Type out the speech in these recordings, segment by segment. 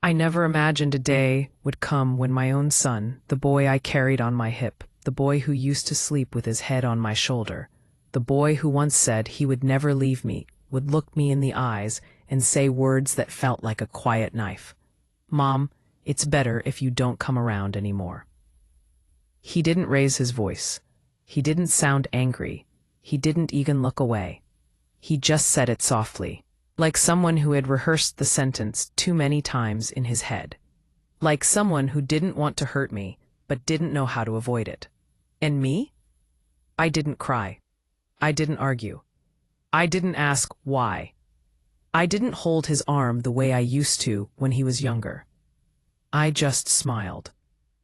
I never imagined a day would come when my own son, the boy I carried on my hip, the boy who used to sleep with his head on my shoulder, the boy who once said he would never leave me, would look me in the eyes and say words that felt like a quiet knife. "Mom, it's better if you don't come around anymore." He didn't raise his voice. He didn't sound angry. He didn't even look away. He just said it softly, like someone who had rehearsed the sentence too many times in his head. Like someone who didn't want to hurt me, but didn't know how to avoid it. And me? I didn't cry. I didn't argue. I didn't ask why. I didn't hold his arm the way I used to when he was younger. I just smiled.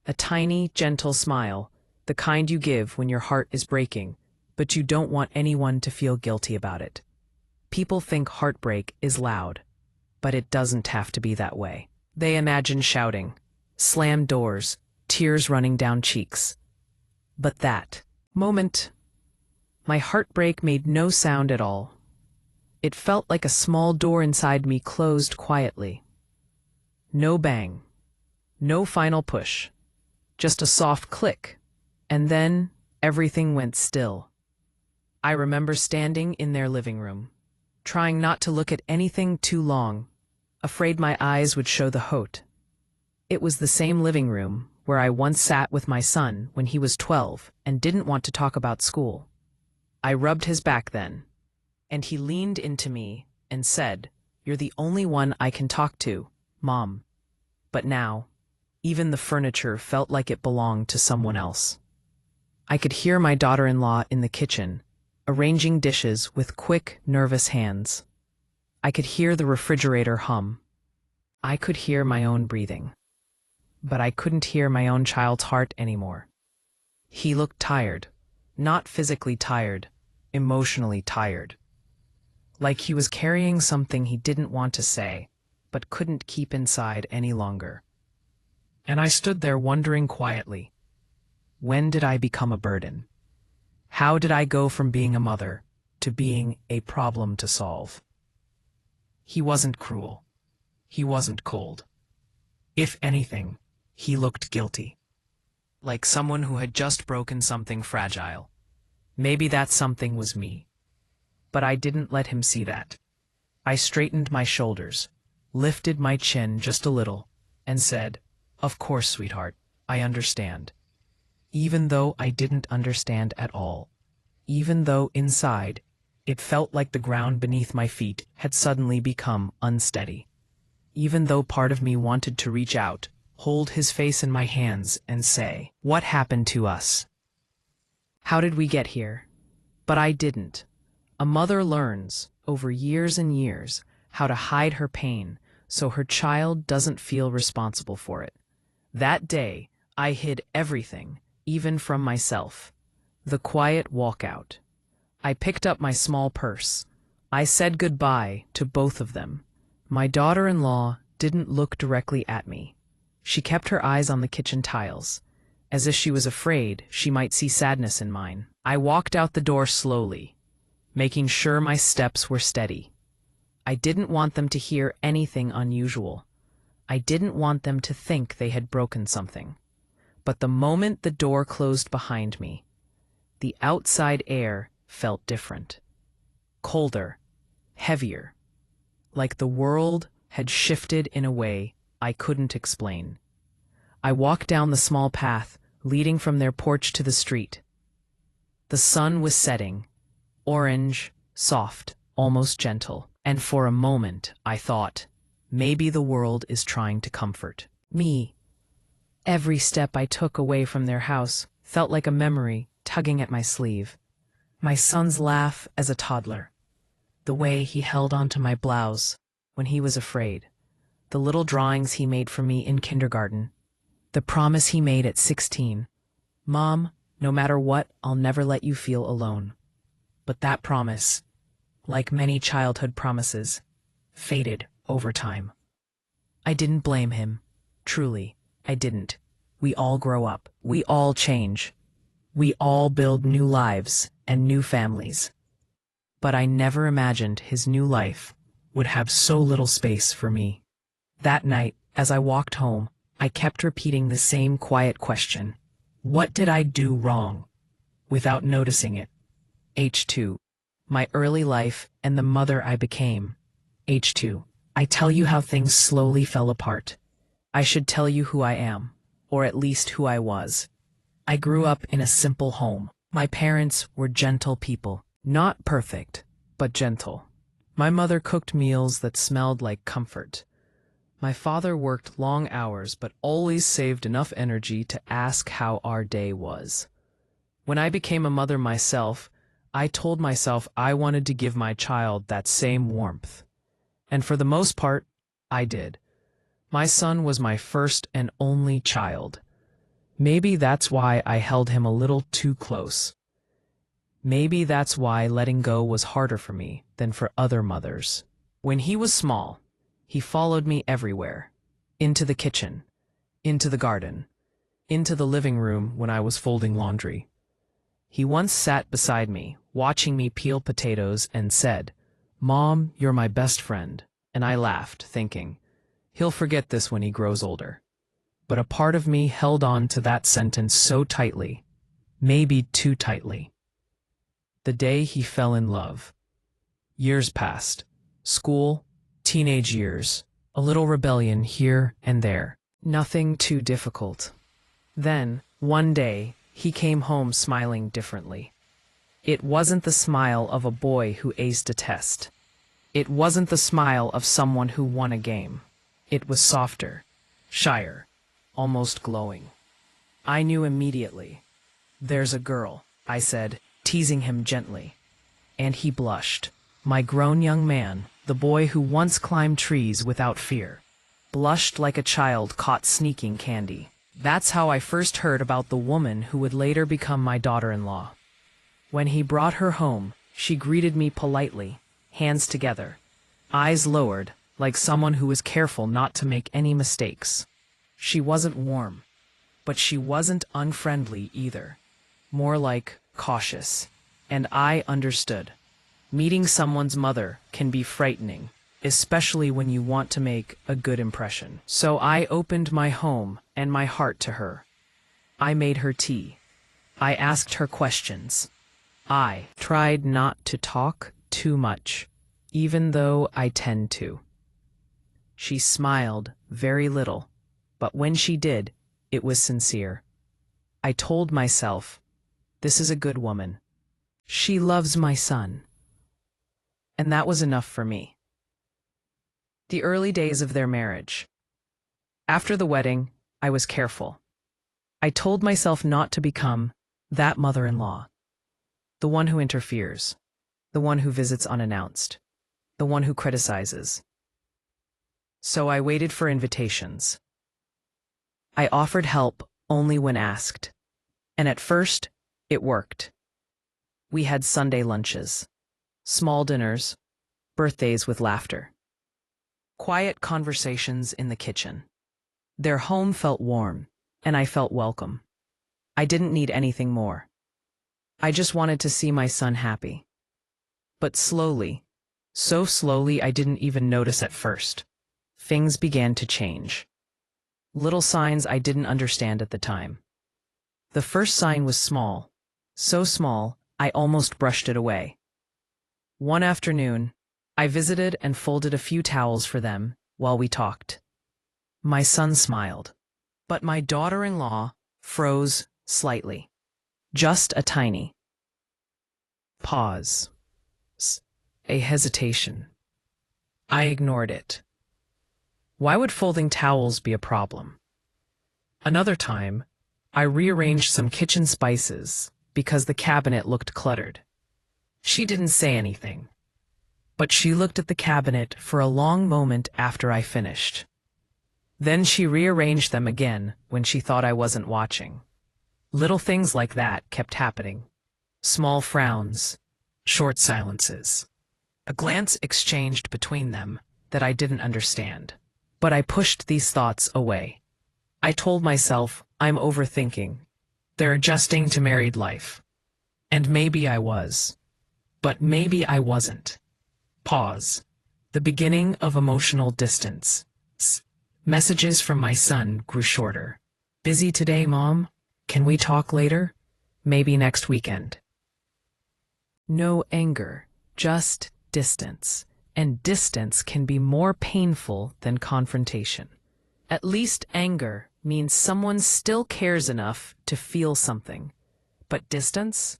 A tiny, gentle smile, the kind you give when your heart is breaking, but you don't want anyone to feel guilty about it. People think heartbreak is loud, but it doesn't have to be that way. They imagine shouting, slammed doors, tears running down cheeks. But that moment, my heartbreak made no sound at all. It felt like a small door inside me closed quietly. No bang, no final push, just a soft click, and then everything went still. I remember standing in their living room, trying not to look at anything too long, afraid my eyes would show the hote. It was the same living room where I once sat with my son when he was 12 and didn't want to talk about school. I rubbed his back then, and he leaned into me and said, "You're the only one I can talk to, Mom." But now, even the furniture felt like it belonged to someone else. I could hear my daughter-in-law in the kitchen, arranging dishes with quick, nervous hands. I could hear the refrigerator hum. I could hear my own breathing. But I couldn't hear my own child's heart anymore. He looked tired, not physically tired, emotionally tired. Like he was carrying something he didn't want to say, but couldn't keep inside any longer. And I stood there wondering quietly, when did I become a burden? How did I go from being a mother to being a problem to solve? He wasn't cruel. He wasn't cold. If anything, he looked guilty. Like someone who had just broken something fragile. Maybe that something was me. But I didn't let him see that. I straightened my shoulders, lifted my chin just a little, and said, "Of course, sweetheart, I understand." Even though I didn't understand at all. Even though inside, it felt like the ground beneath my feet had suddenly become unsteady. Even though part of me wanted to reach out, hold his face in my hands, and say, "What happened to us? How did we get here?" But I didn't. A mother learns, over years and years, how to hide her pain so her child doesn't feel responsible for it. That day, I hid everything, even from myself. The quiet walkout. I picked up my small purse. I said goodbye to both of them. My daughter-in-law didn't look directly at me. She kept her eyes on the kitchen tiles, as if she was afraid she might see sadness in mine. I walked out the door slowly, making sure my steps were steady. I didn't want them to hear anything unusual. I didn't want them to think they had broken something. But the moment the door closed behind me, the outside air felt different. Colder, heavier, like the world had shifted in a way I couldn't explain. I walked down the small path leading from their porch to the street. The sun was setting, orange, soft, almost gentle, and for a moment I thought, maybe the world is trying to comfort me. Every step I took away from their house felt like a memory tugging at my sleeve. My son's laugh as a toddler, the way he held onto my blouse when he was afraid, the little drawings he made for me in kindergarten, the promise he made at 16, "Mom, no matter what, I'll never let you feel alone." But that promise, like many childhood promises, faded over time. I didn't blame him. Truly, I didn't. We all grow up. We all change. We all build new lives and new families. But I never imagined his new life would have so little space for me. That night, As I walked home, I kept repeating the same quiet question. What did I do wrong? Without noticing it. H2. My early life and the mother I became. H2. I tell you how things slowly fell apart. I should tell you who I am, or at least who I was. I grew up in a simple home. My parents were gentle people. Not perfect, but gentle. My mother cooked meals that smelled like comfort. My father worked long hours but always saved enough energy to ask how our day was. When I became a mother myself, I told myself I wanted to give my child that same warmth. And for the most part, I did. My son was my first and only child. Maybe that's why I held him a little too close. Maybe that's why letting go was harder for me than for other mothers. When he was small, he followed me everywhere. Into the kitchen, into the garden, into the living room when I was folding laundry. He once sat beside me, watching me peel potatoes, and said, "Mom, you're my best friend." And I laughed, thinking, he'll forget this when he grows older. But a part of me held on to that sentence so tightly, maybe too tightly. The day he fell in love. Years passed. School, teenage years, a little rebellion here and there. Nothing too difficult. Then, one day, he came home smiling differently. It wasn't the smile of a boy who aced a test. It wasn't the smile of someone who won a game. It was softer, shyer, almost glowing. I knew immediately. "There's a girl," I said, teasing him gently. And he blushed. My grown young man, the boy who once climbed trees without fear, blushed like a child caught sneaking candy. That's how I first heard about the woman who would later become my daughter-in-law. When he brought her home, she greeted me politely, hands together, eyes lowered, like someone who was careful not to make any mistakes. She wasn't warm, but she wasn't unfriendly either. More like cautious. And I understood. Meeting someone's mother can be frightening, especially when you want to make a good impression. So I opened my home and my heart to her. I made her tea. I asked her questions. I tried not to talk too much, even though I tend to. She smiled very little, but when she did, it was sincere. I told myself, this is a good woman. She loves my son. And that was enough for me. The early days of their marriage. After the wedding, I was careful. I told myself not to become that mother-in-law, the one who interferes, the one who visits unannounced, the one who criticizes. So I waited for invitations. I offered help only when asked. And at first, it worked. We had Sunday lunches, small dinners, birthdays with laughter, quiet conversations in the kitchen. Their home felt warm, and I felt welcome. I didn't need anything more. I just wanted to see my son happy. But slowly, so slowly I didn't even notice at first, things began to change. Little signs I didn't understand at the time. The first sign was small, so small I almost brushed it away. One afternoon, I visited and folded a few towels for them while we talked. My son smiled, but my daughter-in-law froze slightly. Just a tiny pause. A hesitation. I ignored it. Why would folding towels be a problem? Another time, I rearranged some kitchen spices because the cabinet looked cluttered. She didn't say anything, but she looked at the cabinet for a long moment after I finished. Then she rearranged them again when she thought I wasn't watching. Little things like that kept happening. Small frowns, short silences. A glance exchanged between them that I didn't understand. But I pushed these thoughts away. I told myself, I'm overthinking. They're adjusting to married life. And maybe I was. But maybe I wasn't. Pause. The beginning of emotional distance. Messages from my son grew shorter. Busy today, Mom? Can we talk later? Maybe next weekend. No anger, just distance. And distance can be more painful than confrontation. At least anger means someone still cares enough to feel something. But distance?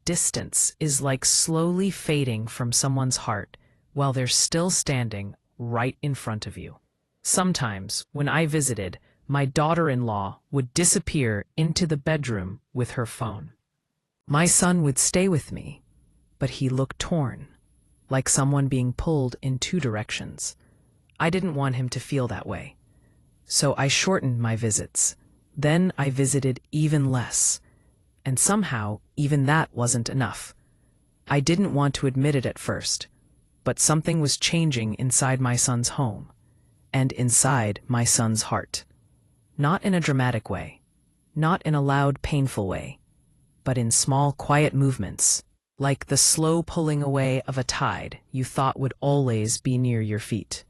Distance is like slowly fading from someone's heart while they're still standing right in front of you. Sometimes, when I visited, my daughter-in-law would disappear into the bedroom with her phone. My son would stay with me, but he looked torn, like someone being pulled in two directions. I didn't want him to feel that way. So I shortened my visits. Then I visited even less. And somehow, even that wasn't enough. I didn't want to admit it at first, but something was changing inside my son's home, and inside my son's heart. Not in a dramatic way, not in a loud, painful way, but in small, quiet movements, like the slow pulling away of a tide you thought would always be near your feet.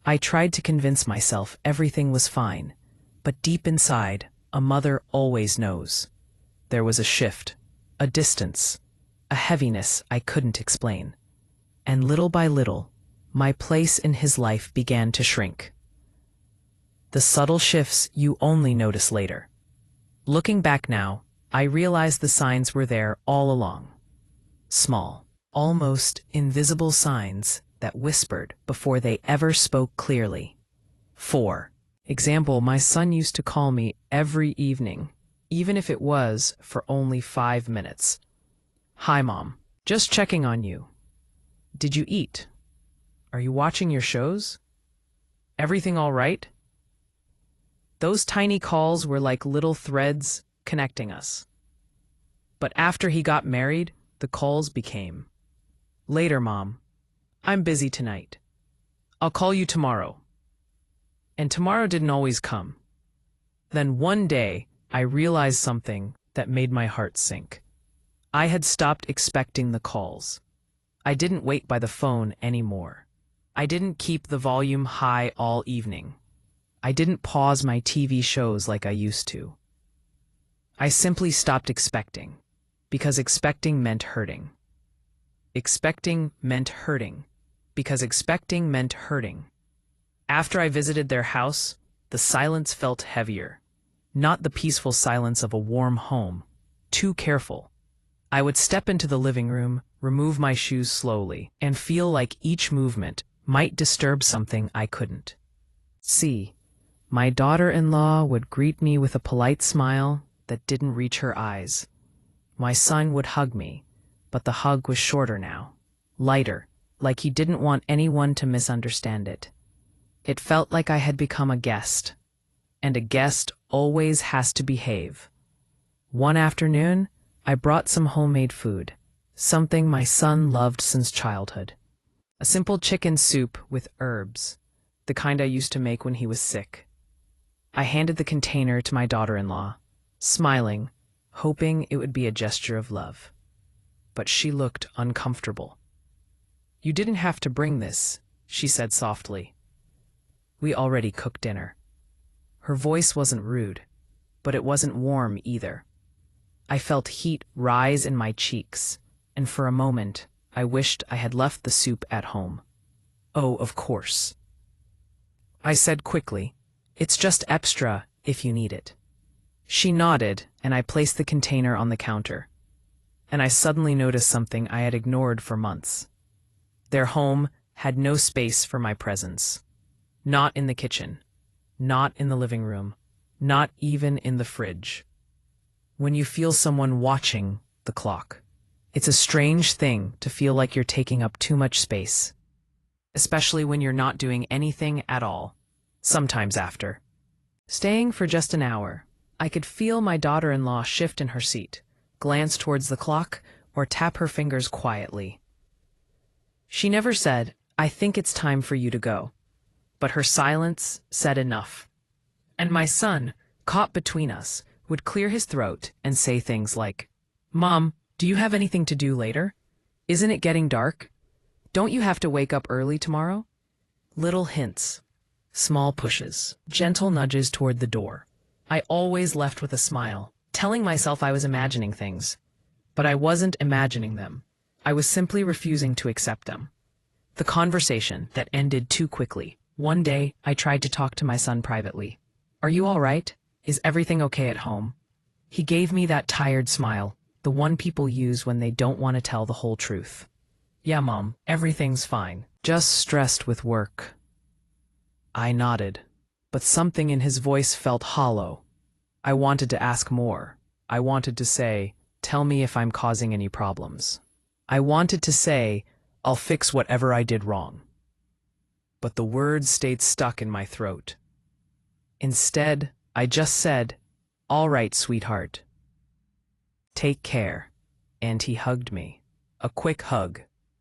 I tried to convince myself everything was fine, but deep inside, a mother always knows. There was a shift, a distance, a heaviness I couldn't explain. And little by little, my place in his life began to shrink. The subtle shifts you only notice later. Looking back now, I realize the signs were there all along. Small, almost invisible signs that whispered before they ever spoke clearly. 4. Example, my son used to call me every evening, even if it was for only 5 minutes. Hi, Mom. Just checking on you. Did you eat? Are you watching your shows? Everything all right? Those tiny calls were like little threads connecting us. But after he got married, the calls became, "Later, Mom. I'm busy tonight. I'll call you tomorrow." And tomorrow didn't always come. Then one day, I realized something that made my heart sink. I had stopped expecting the calls. I didn't wait by the phone anymore. I didn't keep the volume high all evening. I didn't pause my TV shows like I used to. I simply stopped expecting, because expecting meant hurting. Expecting meant hurting, because expecting meant hurting. After I visited their house, the silence felt heavier. Not the peaceful silence of a warm home. Too careful. I would step into the living room, remove my shoes slowly, and feel like each movement might disturb something I couldn't see. My daughter-in-law would greet me with a polite smile that didn't reach her eyes. My son would hug me, but the hug was shorter now, lighter, like he didn't want anyone to misunderstand it. It felt like I had become a guest, and a guest always has to behave. One afternoon, I brought some homemade food, something my son loved since childhood. A simple chicken soup with herbs, the kind I used to make when he was sick. I handed the container to my daughter-in-law, smiling, hoping it would be a gesture of love. But she looked uncomfortable. "You didn't have to bring this," she said softly. "We already cooked dinner." Her voice wasn't rude, but it wasn't warm either. I felt heat rise in my cheeks, and for a moment, I wished I had left the soup at home. "Oh, of course," I said quickly. "It's just extra if you need it." She nodded, and I placed the container on the counter. And I suddenly noticed something I had ignored for months. Their home had no space for my presence. Not in the kitchen, not in the living room, not even in the fridge. When you feel someone watching the clock, it's a strange thing to feel like you're taking up too much space, especially when you're not doing anything at all, sometimes after. Staying for just an hour, I could feel my daughter-in-law shift in her seat, glance towards the clock, or tap her fingers quietly. She never said, "I think it's time for you to go," but her silence said enough. And my son, caught between us, would clear his throat and say things like, "Mom, do you have anything to do later? Isn't it getting dark? Don't you have to wake up early tomorrow?" Little hints. Small pushes, gentle nudges toward the door. I always left with a smile, telling myself I was imagining things. But I wasn't imagining them. I was simply refusing to accept them. The conversation that ended too quickly. One day, I tried to talk to my son privately. "Are you all right? Is everything okay at home?" He gave me that tired smile, the one people use when they don't want to tell the whole truth. "Yeah, Mom, everything's fine. Just stressed with work." I nodded, but something in his voice felt hollow. I wanted to ask more. I wanted to say, "Tell me if I'm causing any problems." I wanted to say, "I'll fix whatever I did wrong." But the words stayed stuck in my throat. Instead, I just said, "All right, sweetheart. Take care." And he hugged me. A quick hug.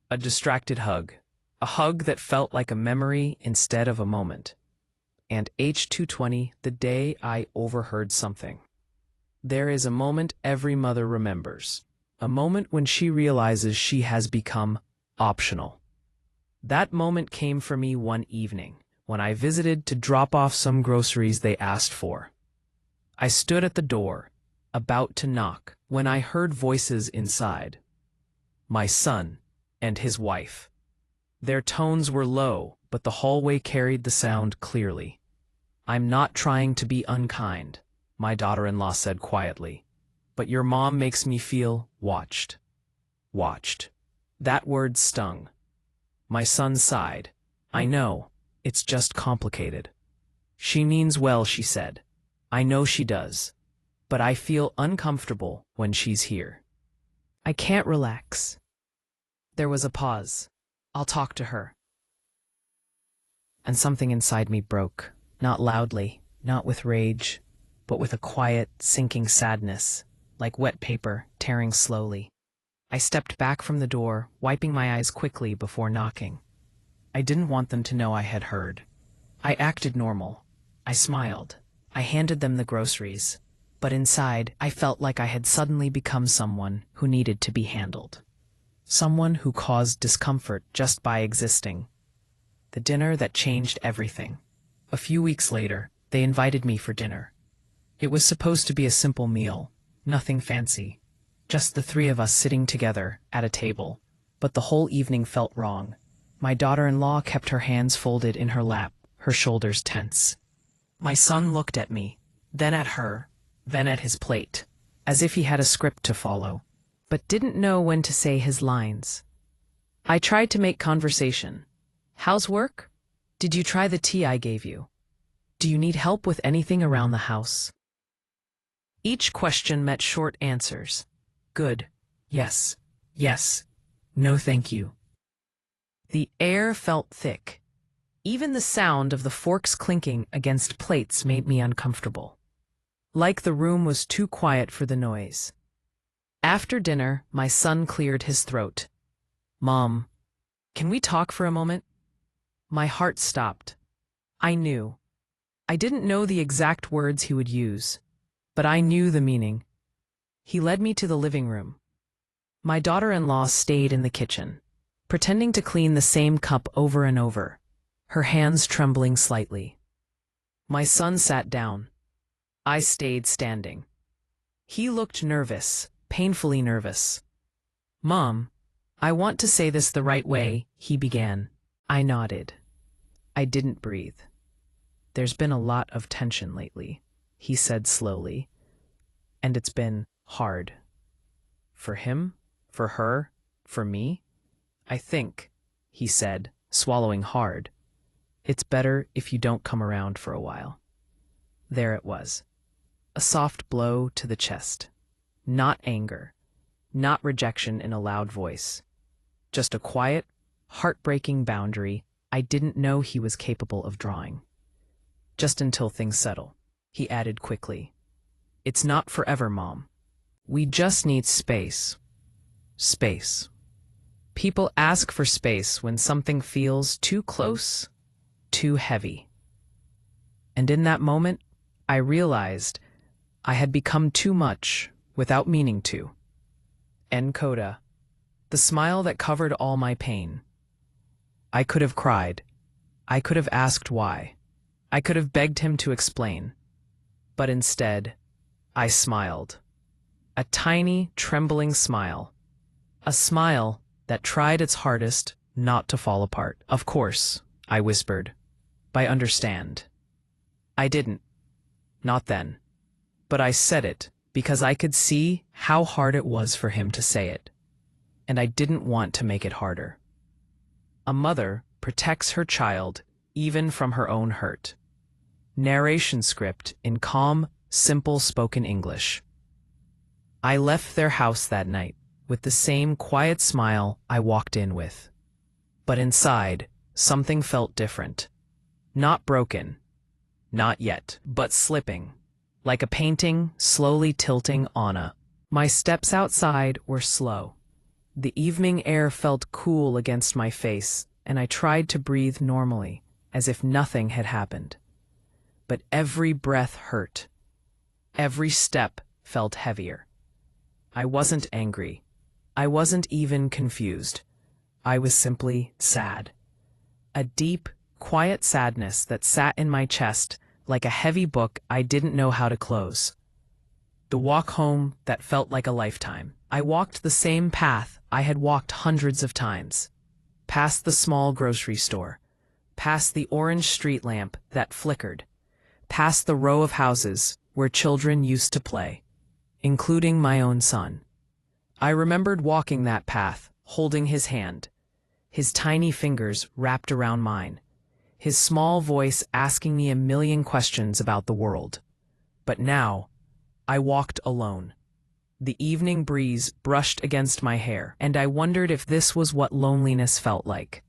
A distracted hug. A hug that felt like a memory instead of a moment. And H220, the day I overheard something. There is a moment every mother remembers. A moment when she realizes she has become optional. That moment came for me one evening, when I visited to drop off some groceries they asked for. I stood at the door, about to knock, when I heard voices inside. My son and his wife. Their tones were low, but the hallway carried the sound clearly. "I'm not trying to be unkind," my daughter-in-law said quietly, "but your mom makes me feel watched." Watched. That word stung. My son sighed. "I know, it's just complicated." "She means well," she said. "I know she does. But I feel uncomfortable when she's here. I can't relax." There was a pause. "I'll talk to her." And something inside me broke. Not loudly, not with rage, but with a quiet, sinking sadness, like wet paper tearing slowly. I stepped back from the door, wiping my eyes quickly before knocking. I didn't want them to know I had heard. I acted normal. I smiled. I handed them the groceries. But inside, I felt like I had suddenly become someone who needed to be handled. Someone who caused discomfort just by existing. The dinner that changed everything. A few weeks later, they invited me for dinner. It was supposed to be a simple meal, nothing fancy. Just the three of us sitting together at a table. But the whole evening felt wrong. My daughter-in-law kept her hands folded in her lap, her shoulders tense. My son looked at me, then at her, then at his plate, as if he had a script to follow, but didn't know when to say his lines. I tried to make conversation. "How's work? Did you try the tea I gave you? Do you need help with anything around the house?" Each question met short answers. Good. Yes. Yes. No, thank you. The air felt thick. Even the sound of the forks clinking against plates made me uncomfortable. Like the room was too quiet for the noise. After dinner, my son cleared his throat. "Mom, can we talk for a moment?" My heart stopped. I knew. I didn't know the exact words he would use, but I knew the meaning. He led me to the living room. My daughter-in-law stayed in the kitchen, pretending to clean the same cup over and over, her hands trembling slightly. My son sat down. I stayed standing. He looked nervous, painfully nervous. "Mom, I want to say this the right way," he began. I nodded. I didn't breathe. "There's been a lot of tension lately," he said slowly, "and it's been hard. For him, for her, for me. I think," he said, swallowing hard, "it's better if you don't come around for a while." There it was. A soft blow to the chest. Not anger, not rejection in a loud voice. Just a quiet, heartbreaking boundary I didn't know he was capable of drawing. "Just until things settle," he added quickly. "It's not forever, Mom. We just need space." Space. People ask for space when something feels too close, too heavy. And in that moment, I realized I had become too much without meaning to. En coda. The smile that covered all my pain. I could have cried. I could have asked why. I could have begged him to explain, but instead, I smiled. A tiny, trembling smile. A smile that tried its hardest not to fall apart. "Of course," I whispered. "I understand." I didn't. Not then. But I said it because I could see how hard it was for him to say it. And I didn't want to make it harder. A mother protects her child even from her own hurt. Narration script in calm, simple spoken English. I left their house that night with the same quiet smile I walked in with. But inside, something felt different. Not broken. Not yet, but slipping. Like a painting slowly tilting on a. My steps outside were slow. The evening air felt cool against my face, and I tried to breathe normally, as if nothing had happened. But every breath hurt. Every step felt heavier. I wasn't angry. I wasn't even confused. I was simply sad. A deep, quiet sadness that sat in my chest like a heavy book I didn't know how to close. The walk home that felt like a lifetime. I walked the same path I had walked hundreds of times. Past the small grocery store. Past the orange street lamp that flickered. Past the row of houses where children used to play, including my own son. I remembered walking that path, holding his hand, his tiny fingers wrapped around mine, his small voice asking me a million questions about the world. But now, I walked alone. The evening breeze brushed against my hair, and I wondered if this was what loneliness felt like.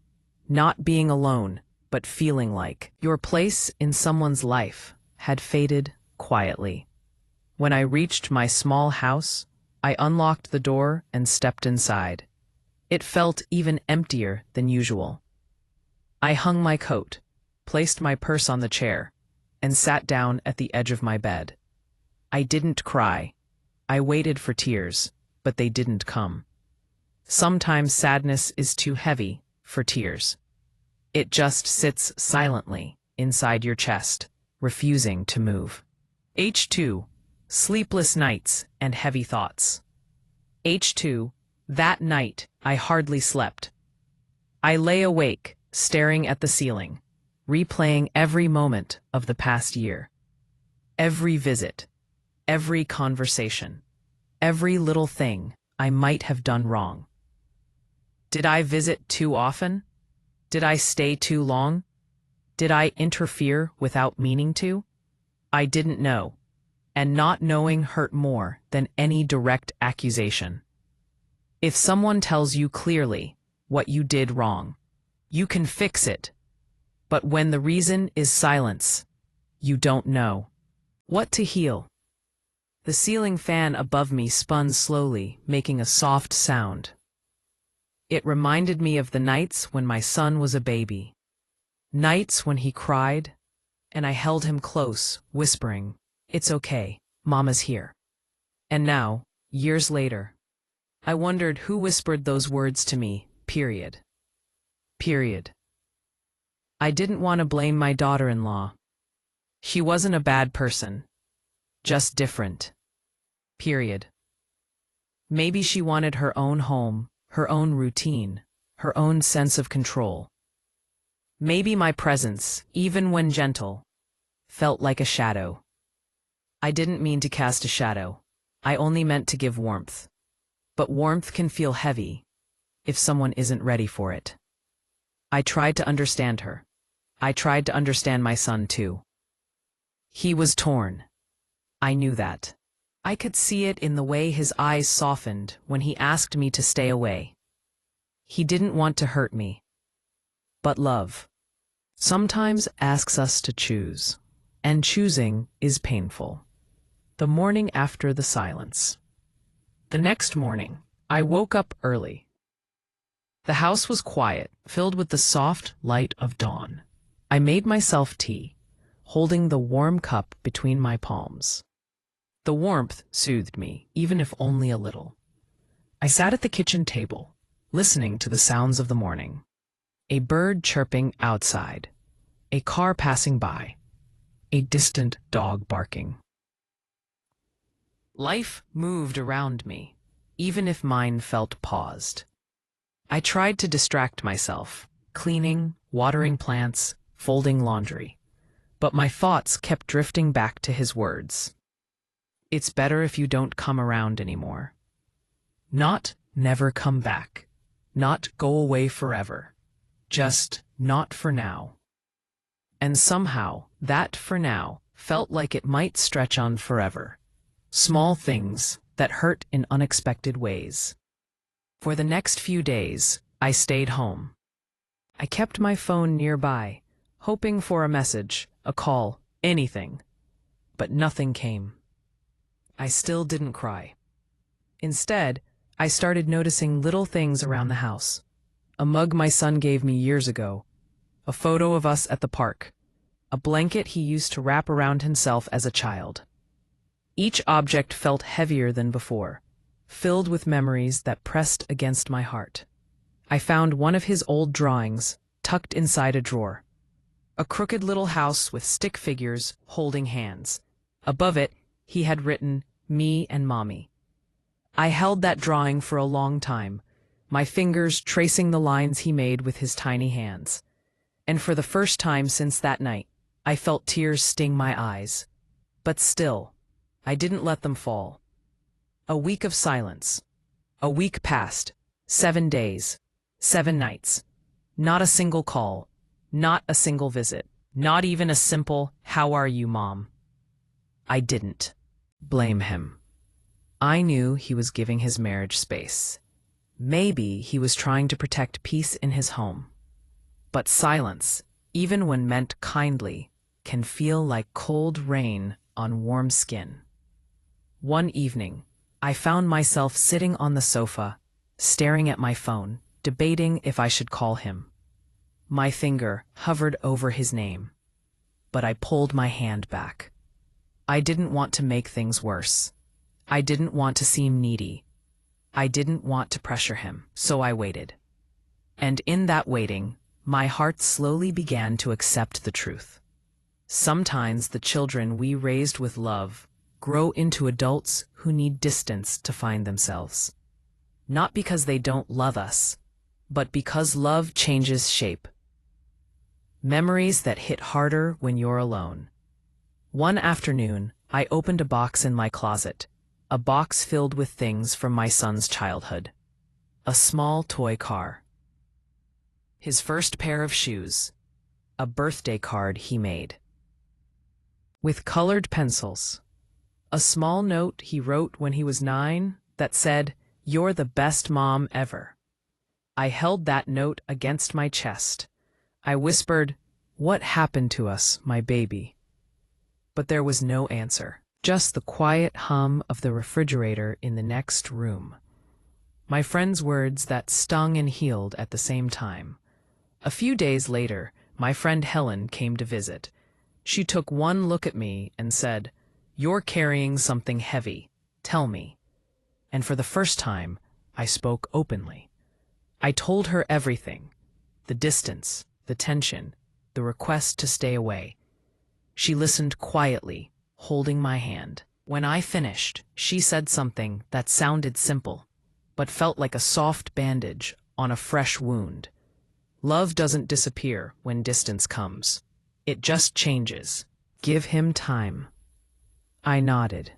Not being alone, but feeling like your place in someone's life had faded quietly. When I reached my small house, I unlocked the door and stepped inside. It felt even emptier than usual. I hung my coat, placed my purse on the chair, and sat down at the edge of my bed. I didn't cry. I waited for tears, but they didn't come. Sometimes sadness is too heavy for tears. It just sits silently inside your chest, refusing to move. H2. Sleepless nights and heavy thoughts. H2. That night, I hardly slept. I lay awake, staring at the ceiling, replaying every moment of the past year. Every visit, every conversation, every little thing I might have done wrong. Did I visit too often? Did I stay too long? Did I interfere without meaning to? I didn't know, and not knowing hurt more than any direct accusation. If someone tells you clearly what you did wrong, you can fix it. But when the reason is silence, you don't know what to heal. The ceiling fan above me spun slowly, making a soft sound. It reminded me of the nights when my son was a baby. Nights when he cried, and I held him close, whispering, "It's okay, Mama's here." And now, years later, I wondered who whispered those words to me, period. I didn't want to blame my daughter-in-law. She wasn't a bad person, just different. Maybe she wanted her own home, her own routine, her own sense of control. Maybe my presence, even when gentle, felt like a shadow. I didn't mean to cast a shadow. I only meant to give warmth. But warmth can feel heavy if someone isn't ready for it. I tried to understand her. I tried to understand my son too. He was torn. I knew that. I could see it in the way his eyes softened when he asked me to stay away. He didn't want to hurt me. But love sometimes asks us to choose, and choosing is painful. The morning after the silence. The next morning, I woke up early. The house was quiet, filled with the soft light of dawn. I made myself tea, holding the warm cup between my palms. The warmth soothed me, even if only a little. I sat at the kitchen table, listening to the sounds of the morning. A bird chirping outside, a car passing by, a distant dog barking. Life moved around me, even if mine felt paused. I tried to distract myself, cleaning, watering plants, folding laundry. But my thoughts kept drifting back to his words. It's better if you don't come around anymore. Not never come back. Not go away forever. Just not for now. And somehow, that for now felt like it might stretch on forever. Small things that hurt in unexpected ways. For the next few days, I stayed home. I kept my phone nearby, hoping for a message, a call, anything. But nothing came. I still didn't cry. Instead, I started noticing little things around the house. A mug my son gave me years ago, a photo of us at the park, a blanket he used to wrap around himself as a child. Each object felt heavier than before, filled with memories that pressed against my heart. I found one of his old drawings, tucked inside a drawer. A crooked little house with stick figures holding hands. Above it, he had written, "Me and Mommy." I held that drawing for a long time, my fingers tracing the lines he made with his tiny hands. And for the first time since that night, I felt tears sting my eyes. But still, I didn't let them fall. A week of silence. A week passed. 7 days. 7 nights. Not a single call. Not a single visit. Not even a simple, "How are you, Mom?" I didn't blame him. I knew he was giving his marriage space. Maybe he was trying to protect peace in his home. But silence, even when meant kindly, can feel like cold rain on warm skin. One evening, I found myself sitting on the sofa, staring at my phone, debating if I should call him. My finger hovered over his name, but I pulled my hand back. I didn't want to make things worse. I didn't want to seem needy. I didn't want to pressure him, so I waited. And in that waiting, my heart slowly began to accept the truth. Sometimes the children we raised with love grow into adults who need distance to find themselves. Not because they don't love us, but because love changes shape. Memories that hit harder when you're alone. One afternoon, I opened a box in my closet, a box filled with things from my son's childhood. A small toy car. His first pair of shoes. A birthday card he made. With colored pencils. A small note he wrote when he was 9 that said, "You're the best mom ever." I held that note against my chest. I whispered, "What happened to us, my baby?" But there was no answer, just the quiet hum of the refrigerator in the next room. My friend's words that stung and healed at the same time. A few days later, my friend Helen came to visit. She took one look at me and said, "You're carrying something heavy. Tell me." And for the first time, I spoke openly. I told her everything. The distance, the tension, the request to stay away. She listened quietly, holding my hand. When I finished, she said something that sounded simple, but felt like a soft bandage on a fresh wound. Love doesn't disappear when distance comes. It just changes. Give him time. I nodded.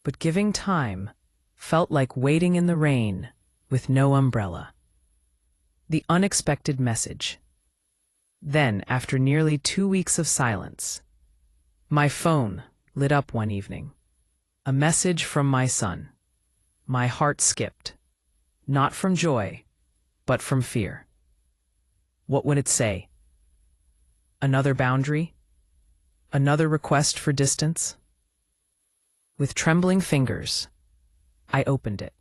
But giving time felt like waiting in the rain with no umbrella. The unexpected message. Then, after nearly 2 weeks of silence, my phone lit up one evening. A message from my son. My heart skipped. Not from joy, but from fear. What would it say? Another boundary? Another request for distance? With trembling fingers, I opened it.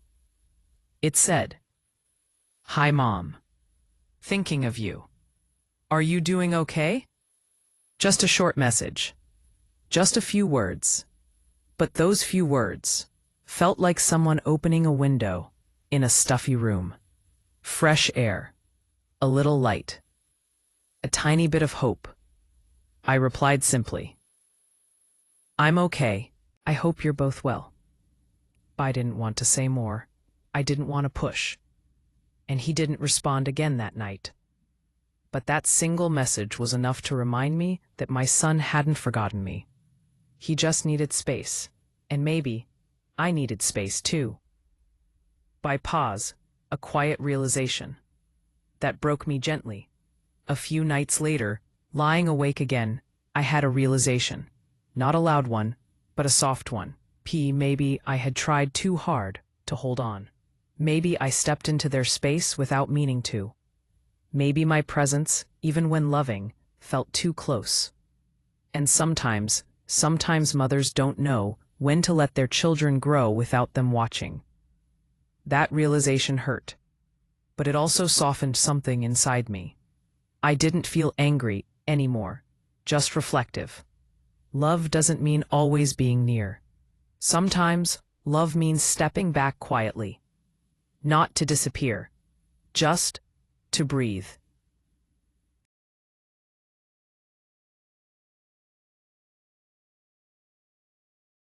It said, "Hi, Mom. Thinking of you. Are you doing okay?" Just a short message. Just a few words. But those few words felt like someone opening a window in a stuffy room. Fresh air. A little light. A tiny bit of hope. I replied simply, I'm okay. I hope you're both well. I didn't want to say more. I didn't want to push. And he didn't respond again that night. But that single message was enough to remind me that my son hadn't forgotten me. He just needed space. And maybe I needed space too. By pause, a quiet realization. That broke me gently. A few nights later, lying awake again, I had a realization. Not a loud one, but a soft one. Maybe I had tried too hard to hold on. Maybe I stepped into their space without meaning to. Maybe my presence, even when loving, felt too close. And sometimes mothers don't know when to let their children grow without them watching. That realization hurt, but it also softened something inside me. I didn't feel angry anymore, just reflective. Love doesn't mean always being near. Sometimes, love means stepping back quietly. Not to disappear, just to breathe.